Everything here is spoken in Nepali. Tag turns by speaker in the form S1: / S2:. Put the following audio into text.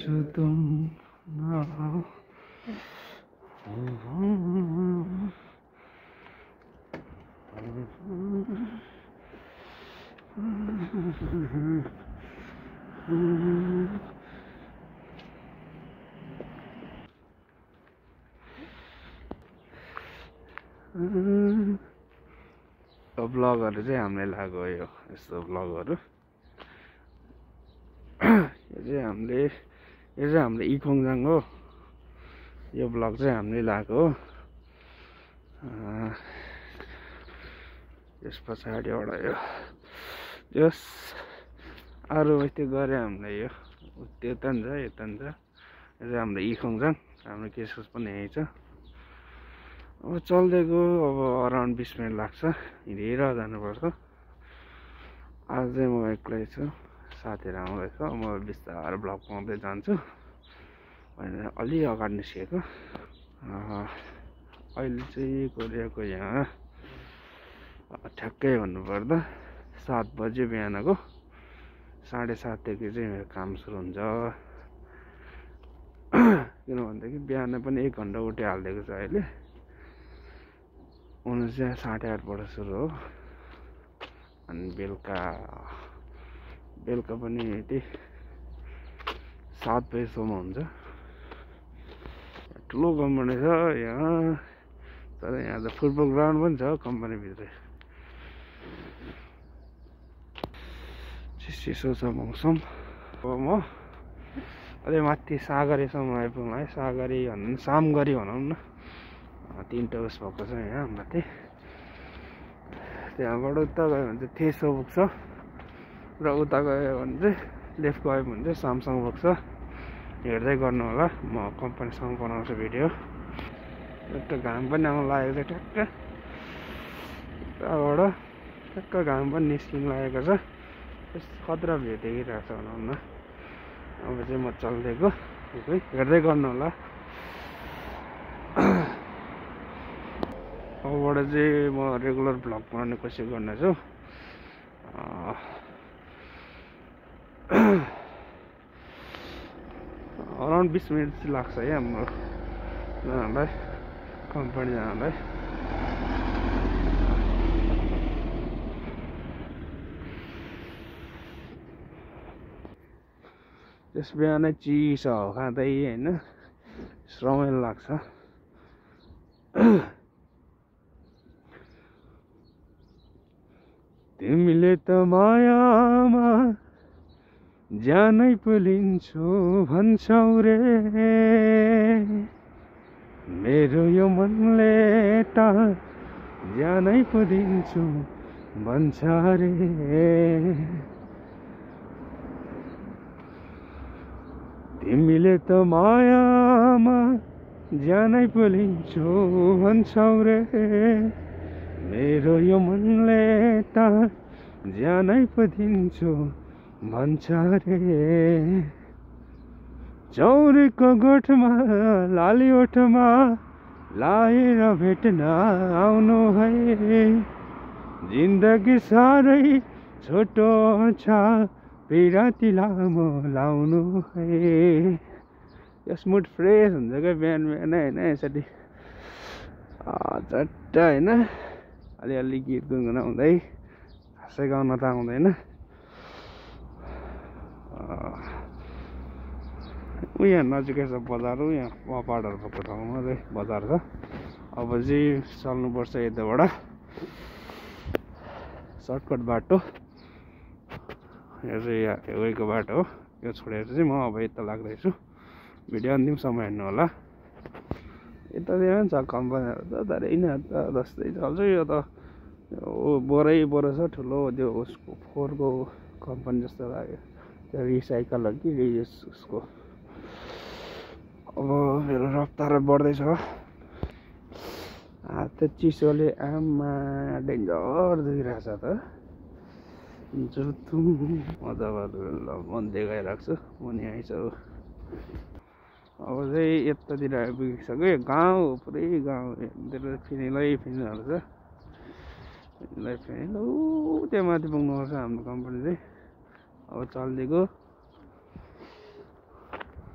S1: जो तुम ना ब्लगहरु चाहिँ हामीले लाग्यो यो यस्तो ब्लगहरु यो चाहिँ हाम्रो इखोङजाङ हो यो ब्लग चाहिँ हामीले लाग्यो हो यस पछाडि एउटा यो यस अरु त्यो गरे हामीले यो त्यो त नि छ यता नि छ यो चाहिँ हाम्रो इखोङजाङ हाम्रो केसोस पनि यही छ अब चल्दैको अब अराउन्ड 20 मिनेट लाग्छ हिँडेर जानुपर्छ आज चाहिँ म एक्लै छु साथीहरु आउँदैछ म बिस्तारै ब्लग बनाउँदै जान्छु भनेर अलि अगाडि निस्केको अहिले चाहिँ कोरियाको यहाँ ठ्याक्कै भन्नुपर्दा 7 बजे बिहानको 7:30 देखि चाहिँ मेरो काम सुरु हुन्छ किन भन्दाखेरि बिहान पनि 1 घण्टा उठिहाल्दिएको छ अहिले उनी चाहिँ 8:30 बाट सुरु हो अनि बेलुका पनि यति 7 बजेसम्म हुन्छ ठुलो कम्पनी छ यहाँ तर यहाँ त फुटबल ग्राउन्ड पनि छ कम्पनी भित्र चिसो छ मौसम अब म अलि माथि सागरीसम्म आइपुग्नु है सागरी भन्नु सामगरी भनौँ न 3टा उस भएको छ यहाँ माथि त्यहाँबाट उता गयो भने चाहिँ थेसो पुग्छ र उता गयो भने चाहिँ लेफ्ट गयो भने चाहिँ सामसङ पुग्छ हेर्दै गर्नु होला म कम्पनीसँग बनाउँछु भिडियो एक घाम पनि आउनु लागेको छ त्यहाँबाट ठ्याक्क घाम पनि निस्किनु लागेको छ खतरा भ्यू देखिरहेको छ भनौँ न अब चाहिँ म चल्दैको हेर्दै गर्नु होला अबबाट चाहिँ म रेगुलर भ्लग बनाउने कोसिस गर्नेछु अराउन्ड 20 मिनट चाहिँ लाग्छ है हाम्रो जानलाई कम्पनी जानलाई त्यस बिहानै चिसो हावा खाँदै होइन रमाइलो लाग्छ तिमीले त मायामा जानै पुलिन्छौ भन्छौ रे मेरो यो मनले त जानै पुलिन्छु भन्छ रे तिमीले त मायामा जानै पुलिन्छौ भन्छौ रे मेरो यो मनले त जानै पुलिन्छु भन्छ रे चौरीको गोठमा लाली ओठमा लाएर भेट्न आउनु है जिन्दगी साह्रै छोटो छ पिराती लामो लाउनु है यस मुड फ्रेस हुन्छ क्या बिहान बिहान होइन यसरी झट्ट होइन अलिअलि गीत गुनगुनाउँदै खासै गाउन त आउँदैन यहाँ नजिकै छ बजार हो यहाँ पहाडहरू भएको ठाउँमा चाहिँ बजार छ अब चाहिँ चल्नुपर्छ यताबाट सर्टकट बाटो यो चाहिँ यहाँ हेवेको बाटो हो यो छोडेर चाहिँ म अब यता लाग्दैछु भिडियो अन्तिमसम्म हेर्नु होला यता चाहिँ छ कम्पनीहरू त तर यिनीहरू त जस्तै चल्छ यो त बोरो छ ठुलो त्यो उसको फोरको कम्पनी जस्तो लाग्यो त्यो रिसाइकल हो कि रियुज उसको अब मेरो रफ्तार बढ्दैछ। हात चिसोले आमा डेन्जर दुखिरहेछ त। जो तुम मजा ल मन देखाइरहेको छु म नि आइसक्यो। अब चाहिँ यतातिर आइपुगिसक्यो। गाउँ हो पुरै गाउँ। यतातिर फिनिलै फिनिलहरू छ। फिनिलै फिनिल ऊ त्यहाँ माथि पुग्नुपर्छ हाम्रो कम्पनी चाहिँ। अब चलिदिएको